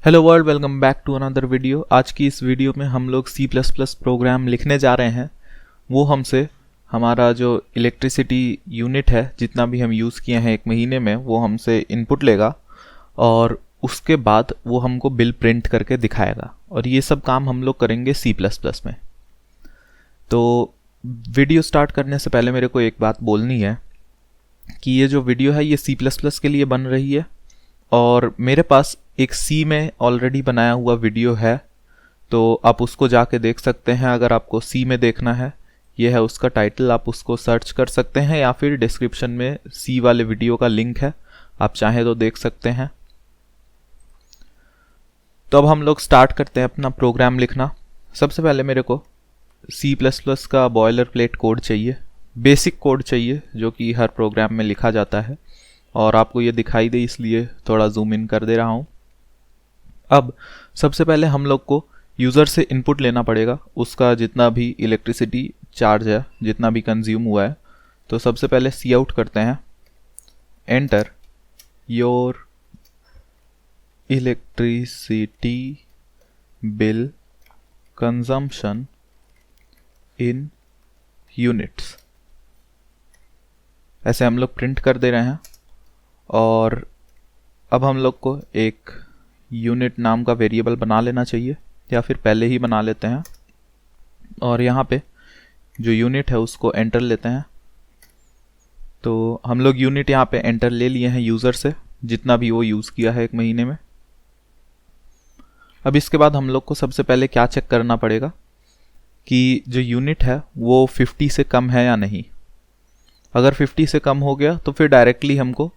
Hello world, welcome back to another video. आज की इस वीडियो में हम लोग सी प्लस प्लस प्रोग्राम लिखने जा रहे हैं। वो हमसे हमारा जो इलेक्ट्रिसिटी यूनिट है, जितना भी हम यूज़ किए हैं एक महीने में, वो हमसे इनपुट लेगा और उसके बाद वो हमको बिल प्रिंट करके दिखाएगा। और ये सब काम हम लोग करेंगे सी प्लस प्लस में। तो वीडियो स्टार्ट करने से पहले मेरे को एक बात बोलनी है कि ये जो वीडियो है ये सी प्लस प्लस के लिए बन रही है और मेरे पास एक सी में ऑलरेडी बनाया हुआ वीडियो है, तो आप उसको जाके देख सकते हैं। अगर आपको सी में देखना है, ये है उसका टाइटल, आप उसको सर्च कर सकते हैं या फिर डिस्क्रिप्शन में सी वाले वीडियो का लिंक है, आप चाहें तो देख सकते हैं। तो अब हम लोग स्टार्ट करते हैं अपना प्रोग्राम लिखना। सबसे पहले मेरे को सी प्लस प्लस का बॉयलर प्लेट कोड चाहिए, बेसिक कोड चाहिए जो कि हर प्रोग्राम में लिखा जाता है और आपको ये दिखाई दे इसलिए थोड़ा जूम इन कर दे रहा हूँ। अब सबसे पहले हम लोग को यूज़र से इनपुट लेना पड़ेगा, उसका जितना भी इलेक्ट्रिसिटी चार्ज है, जितना भी कंज्यूम हुआ है। तो सबसे पहले सी आउट करते हैं, enter your electricity bill consumption in units. ऐसे हम लोग प्रिंट कर दे रहे हैं। और अब हम लोग को एक यूनिट नाम का वेरिएबल बना लेना चाहिए, या फिर पहले ही बना लेते हैं। और यहाँ पे जो यूनिट है उसको एंटर लेते हैं। तो हम लोग यूनिट यहाँ पे एंटर ले लिए हैं यूज़र से, जितना भी वो यूज़ किया है एक महीने में। अब इसके बाद हम लोग को सबसे पहले क्या चेक करना पड़ेगा कि जो यूनिट है वो 50 से कम है या नहीं। अगर 50 से कम हो गया तो फिर डायरेक्टली हमको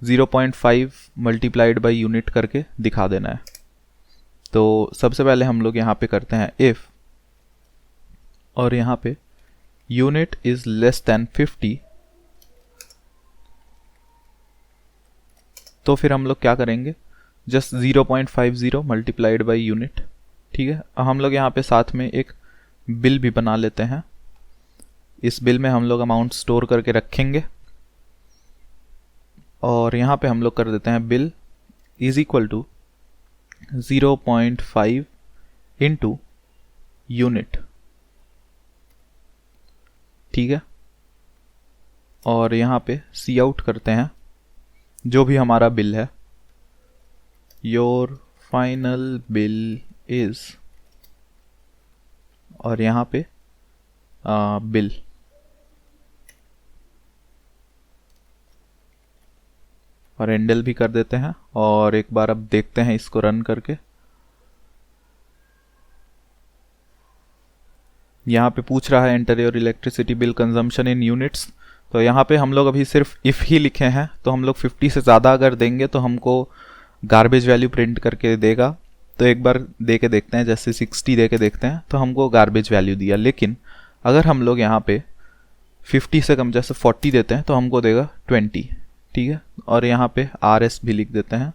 0.5 मल्टीप्लाइड बाई यूनिट करके दिखा देना है। तो सबसे पहले हम लोग यहाँ पे करते हैं इफ़, और यहाँ पे यूनिट इज लेस देन 50। तो फिर हम लोग क्या करेंगे, जस्ट 0.50 मल्टीप्लाइड बाई यूनिट। ठीक है, हम लोग यहाँ पे साथ में एक बिल भी बना लेते हैं। इस बिल में हम लोग अमाउंट स्टोर करके रखेंगे और यहाँ पे हम लोग कर देते हैं bill is equal to 0.5 into unit. ठीक है, और यहाँ पे सी आउट करते हैं जो भी हमारा बिल है, योर फाइनल बिल इज, और यहाँ पे बिल। और एंडल भी कर देते हैं और एक बार अब देखते हैं इसको रन करके। यहाँ पे पूछ रहा है enter your electricity bill consumption in units. तो यहाँ पे हम लोग अभी सिर्फ इफ़ ही लिखे हैं, तो हम लोग 50 से ज़्यादा अगर देंगे तो हमको गार्बेज वैल्यू प्रिंट करके देगा। तो एक बार दे के देखते हैं, जैसे 60 दे के देखते हैं तो हमको गार्बेज वैल्यू दिया। लेकिन अगर हम लोग यहाँ पे 50 से कम जैसे 40 देते हैं तो हमको देगा 20। ठीक है, और यहाँ पे RS भी लिख देते हैं,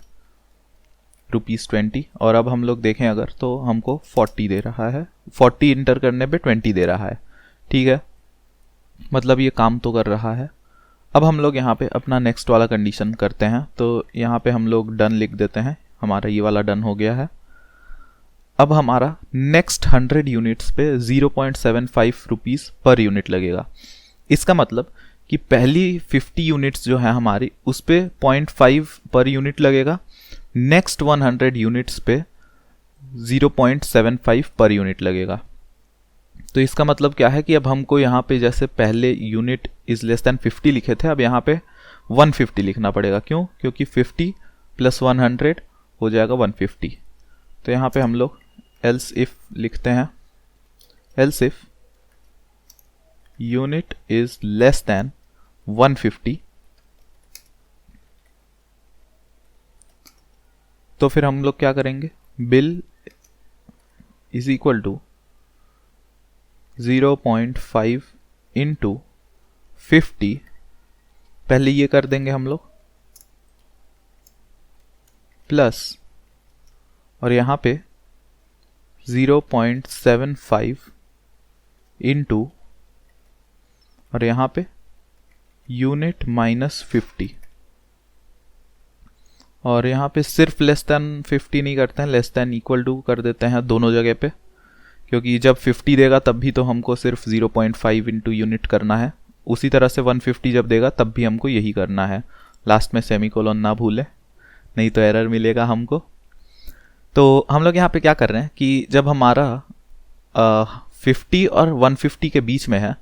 ₹20। और अब हम लोग देखें अगर तो हमको 40 दे रहा है, 40 इंटर करने पे 20 दे रहा है। ठीक है, मतलब ये काम तो कर रहा है। अब हम लोग यहाँ पे अपना नेक्स्ट वाला कंडीशन करते हैं। तो यहाँ पे हम लोग डन लिख देते हैं, हमारा ये वाला डन हो गया है। अब हमारा नेक्स्ट 100 यूनिट्स पे 0.75 रुपीज़ पर यूनिट लगेगा। इसका मतलब कि पहली 50 यूनिट्स जो है हमारी, उस पे 0.5 पर यूनिट लगेगा। नेक्स्ट 100 यूनिट्स पे 0.75 पर यूनिट लगेगा। तो इसका मतलब क्या है कि अब हमको यहाँ पे जैसे पहले यूनिट इज लेस देन 50 लिखे थे, अब यहाँ पे 150 लिखना पड़ेगा। क्यों? क्योंकि 50 प्लस 100 हो जाएगा 150। तो यहाँ पे हम लोग एल्स इफ लिखते हैं, else if unit is less than 150, तो फिर हम लोग क्या करेंगे, bill is equal to 0.5 into 50, पहले ये कर देंगे हम लोग, प्लस, और यहाँ पे 0.75 इंटू, और यहाँ पे यूनिट माइनस 50, और यहाँ पे सिर्फ लेस दैन 50 नहीं करते हैं, लेस दैन इक्वल टू कर देते हैं दोनों जगह पे, क्योंकि जब 50 देगा तब भी तो हमको सिर्फ 0.5 इंटू यूनिट करना है, उसी तरह से 150 जब देगा तब भी हमको यही करना है। लास्ट में सेमीकोलन ना भूलें, नहीं तो एरर मिलेगा हमको। तो हम लोग यहाँ पे क्या कर रहे हैं कि जब हमारा 50 और 150 के बीच में है,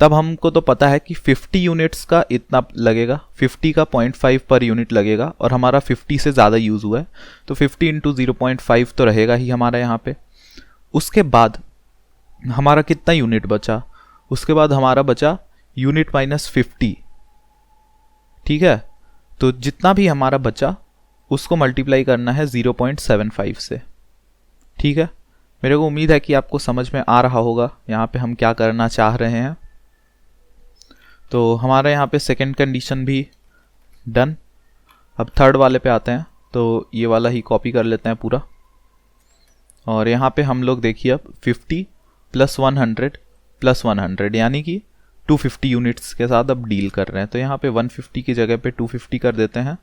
तब हमको तो पता है कि 50 यूनिट्स का इतना लगेगा, 50 का 0.5 पर यूनिट लगेगा, और हमारा 50 से ज़्यादा यूज़ हुआ है, तो 50 इंटू 0.5 तो रहेगा ही हमारा यहाँ पे। उसके बाद हमारा कितना यूनिट बचा, उसके बाद हमारा बचा यूनिट माइनस 50, ठीक है। तो जितना भी हमारा बचा उसको मल्टीप्लाई करना है 0.75 से, ठीक है। मेरे को उम्मीद है कि आपको समझ में आ रहा होगा यहाँ पे हम क्या करना चाह रहे हैं। तो हमारा यहाँ पे सेकंड कंडीशन भी डन। अब थर्ड वाले पे आते हैं, तो ये वाला ही कॉपी कर लेते हैं पूरा, और यहाँ पे हम लोग देखिए अब 50 प्लस 100 प्लस 100 यानी कि 250 यूनिट्स के साथ अब डील कर रहे हैं। तो यहाँ पे 150 की जगह पे 250 कर देते हैं,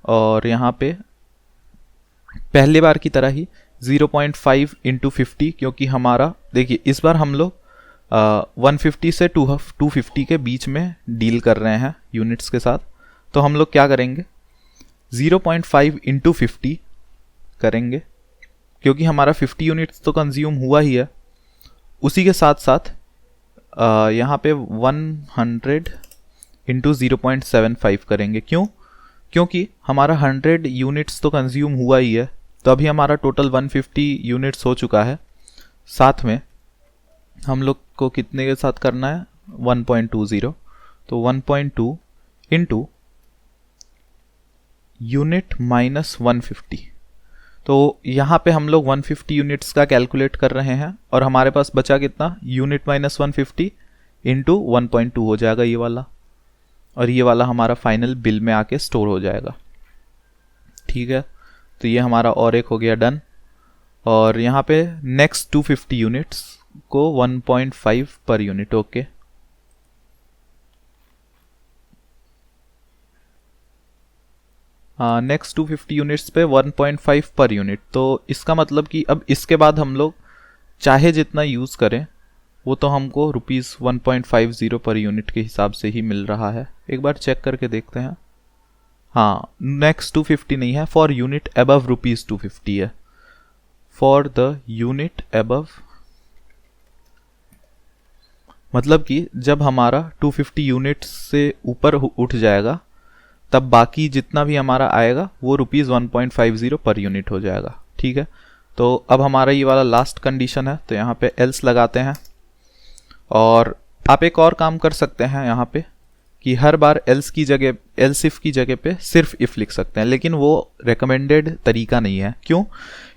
और यहाँ पे पहली बार की तरह ही 0.5 इंटू 50, क्योंकि हमारा देखिए इस बार हम लोग 150 से 250 के बीच में डील कर रहे हैं यूनिट्स के साथ। तो हम लोग क्या करेंगे, 0.5 इंटू 50 करेंगे, क्योंकि हमारा 50 यूनिट्स तो कंज्यूम हुआ ही है। उसी के साथ साथ यहाँ पे 100 इंटू 0.75 करेंगे। क्यों? क्योंकि हमारा 100 यूनिट्स तो कंज्यूम हुआ ही है, तो अभी हमारा टोटल 150 यूनिट्स हो चुका है। साथ में हम लोग को कितने के साथ करना है, 1.20, तो 1.2 इंटू यूनिट माइनस 150। तो यहाँ पे हम लोग 150 यूनिट्स का कैलकुलेट कर रहे हैं, और हमारे पास बचा कितना, यूनिट माइनस 150 इंटू 1.2 हो जाएगा ये वाला, और ये वाला हमारा फाइनल बिल में आके स्टोर हो जाएगा, ठीक है। तो ये हमारा और एक हो गया डन। और यहाँ पे नेक्स्ट 250 यूनिट्स को 1.5 per unit, okay. Next 250 units पे 1.5 पर यूनिट। तो इसका मतलब कि अब इसके बाद हम लोग चाहे जितना यूज़ करें वो तो हमको ₹1.50 पर यूनिट के हिसाब से ही मिल रहा है। एक बार चेक करके देखते हैं। हाँ, नेक्स्ट 250 नहीं है, फॉर यूनिट अबव ₹250 है, फॉर द यूनिट अबव, मतलब कि जब हमारा 250 यूनिट्स से ऊपर उठ जाएगा तब बाकी जितना भी हमारा आएगा वो ₹1.50 पर यूनिट हो जाएगा, ठीक है। तो अब हमारा ये वाला लास्ट कंडीशन है, तो यहाँ पे एल्स लगाते हैं। और आप एक और काम कर सकते हैं यहाँ पे कि हर बार एल्स की जगह, एल्स इफ की जगह पे सिर्फ इफ लिख सकते हैं, लेकिन वो रेकमेंडेड तरीका नहीं है। क्यों?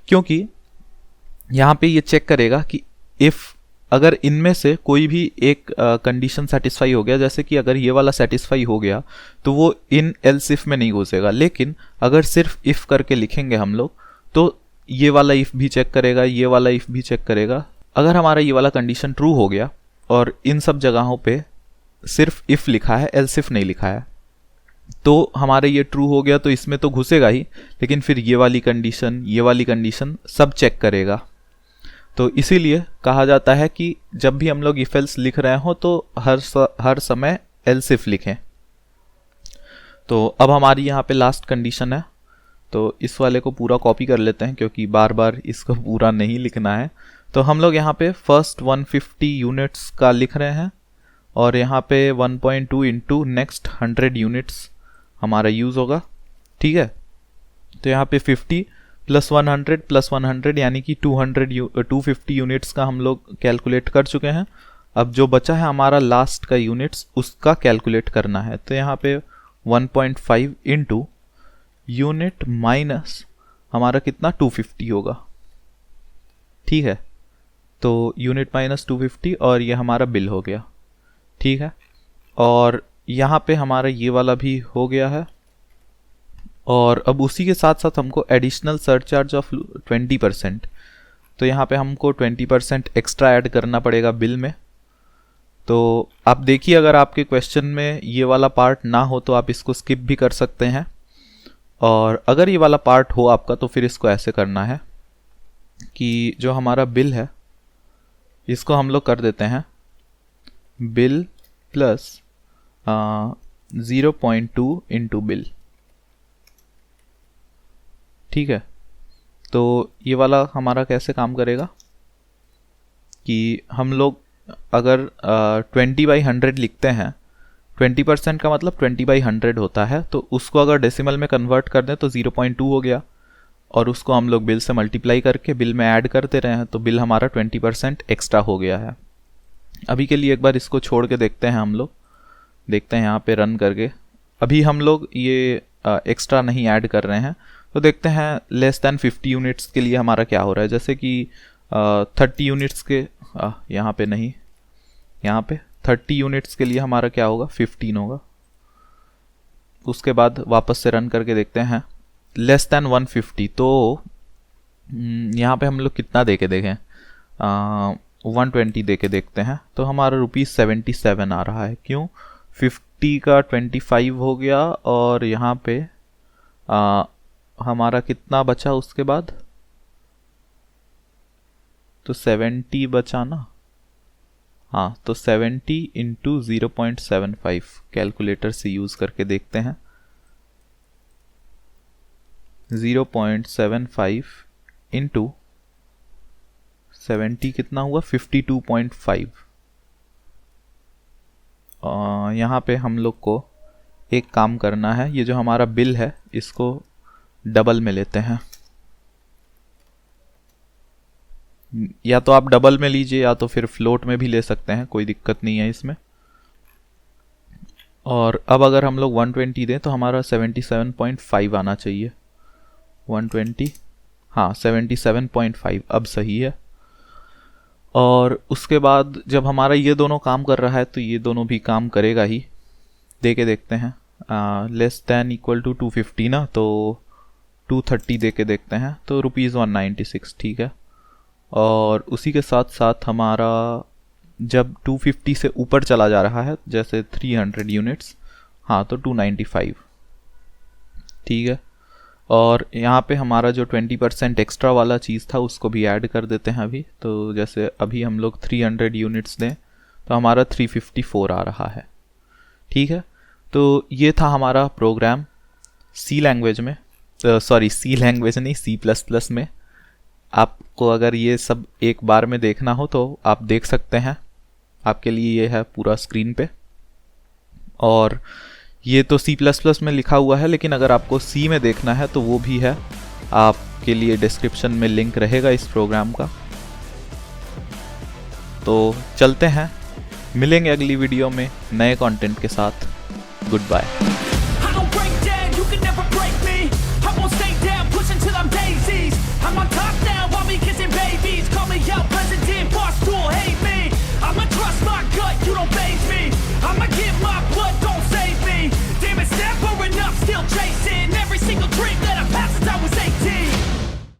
क्योंकि यहाँ पे ये चेक करेगा कि इफ अगर इनमें से कोई भी एक कंडीशन सेटिस्फाई हो गया, जैसे कि अगर ये वाला सेटिस्फाई हो गया तो वो इन एल्स इफ में नहीं घुसेगा, लेकिन अगर सिर्फ इफ करके लिखेंगे हम लोग तो ये वाला इफ भी चेक करेगा, ये वाला इफ भी चेक करेगा। अगर हमारा ये वाला कंडीशन ट्रू हो गया और इन सब जगहों पे सिर्फ इफ लिखा है, एल्स इफ नहीं लिखा है, तो हमारे ये ट्रू हो गया तो इसमें तो घुसेगा ही, लेकिन फिर ये वाली कंडीशन, ये वाली कंडीशन सब चेक करेगा। तो इसीलिए कहा जाता है कि जब भी हम लोग इफ एल्स लिख रहे हो तो हर समय एल्स इफ लिखें। तो अब हमारी यहाँ पे लास्ट कंडीशन है, तो इस वाले को पूरा कॉपी कर लेते हैं क्योंकि बार बार इसको पूरा नहीं लिखना है। तो हम लोग यहाँ पे फर्स्ट 150 यूनिट्स का लिख रहे हैं, और यहाँ पे 1.2 इंटू नेक्स्ट 100 यूनिट्स हमारा यूज़ होगा, ठीक है। तो यहाँ पे 50 प्लस 100 प्लस 100 यानी कि 250 यूनिट्स का हम लोग कैलकुलेट कर चुके हैं। अब जो बचा है हमारा लास्ट का यूनिट्स, उसका कैलकुलेट करना है। तो यहाँ पे 1.5 इंटू यूनिट माइनस हमारा कितना 250 होगा, ठीक है। तो यूनिट माइनस 250 और ये हमारा बिल हो गया, ठीक है। और यहाँ पे हमारा ये वाला भी हो गया है, और अब उसी के साथ साथ हमको एडिशनल सरचार्ज ऑफ 20%, तो यहाँ पे हमको 20% एक्स्ट्रा ऐड करना पड़ेगा बिल में। तो आप देखिए, अगर आपके क्वेश्चन में ये वाला पार्ट ना हो तो आप इसको स्किप भी कर सकते हैं। और अगर ये वाला पार्ट हो आपका तो फिर इसको ऐसे करना है कि जो हमारा बिल है इसको हम लोग कर देते हैं बिल प्लस 0.2 इंटू बिल। ठीक है, तो ये वाला हमारा कैसे काम करेगा कि हम लोग अगर 20/100 लिखते हैं, 20% का मतलब 20/100 होता है, तो उसको अगर डेसिमल में कन्वर्ट कर दें तो 0.2 हो गया, और उसको हम लोग बिल से मल्टीप्लाई करके बिल में ऐड करते रहे हैं तो बिल हमारा 20% एक्स्ट्रा हो गया है। अभी के लिए एक बार इसको छोड़ के देखते हैं, हम लोग देखते हैं यहाँ पे रन करके। अभी हम लोग ये एक्स्ट्रा नहीं ऐड कर रहे हैं, तो देखते हैं लेस दैन 50 यूनिट्स के लिए हमारा क्या हो रहा है। जैसे कि 30 यूनिट्स के यहाँ पे नहीं, यहाँ पे 30 यूनिट्स के लिए हमारा क्या होगा, 15 होगा। उसके बाद वापस से रन करके देखते हैं लेस दैन 150, तो यहाँ पे हम लोग कितना दे के देखें, 120 दे के देखते हैं, तो हमारा ₹77 आ रहा है। क्यों, 50 का 25 हो गया, और यहाँ पे हमारा कितना बचा उसके बाद, तो 70 बचा ना। हाँ, तो 70 इंटू 0.75 कैलकुलेटर से यूज़ करके देखते हैं। 0.75 इंटू 70 कितना हुआ, 52.5। यहाँ पे हम लोग को एक काम करना है, ये जो हमारा बिल है इसको डबल में लेते हैं, या तो आप डबल में लीजिए या तो फिर फ्लोट में भी ले सकते हैं, कोई दिक्कत नहीं है इसमें। और अब अगर हम लोग 120 दें तो हमारा 77.5 आना चाहिए। 120, हाँ 77.5 अब सही है। और उसके बाद जब हमारा ये दोनों काम कर रहा है तो ये दोनों भी काम करेगा ही, दे के देखते हैं। लेस दैन इक्वल टू 250 ना, तो 230 दे के देखते हैं, तो ₹196। ठीक है, और उसी के साथ साथ हमारा जब 250 से ऊपर चला जा रहा है, जैसे 300 यूनिट्स, हाँ तो 295। ठीक है, और यहाँ पे हमारा जो 20% एक्स्ट्रा वाला चीज़ था उसको भी ऐड कर देते हैं अभी। तो जैसे अभी हम लोग 300 यूनिट्स दें तो हमारा 354 आ रहा है। ठीक है, तो ये था हमारा प्रोग्राम सी लैंग्वेज में, सॉरी सी लैंग्वेज नहीं, C++ में। आपको अगर ये सब एक बार में देखना हो तो आप देख सकते हैं, आपके लिए ये है पूरा स्क्रीन पे। और ये तो C++ में लिखा हुआ है, लेकिन अगर आपको C में देखना है तो वो भी है, आपके लिए डिस्क्रिप्शन में लिंक रहेगा इस प्रोग्राम का। तो चलते हैं, मिलेंगे अगली वीडियो में नए कंटेंट के साथ। Good bye.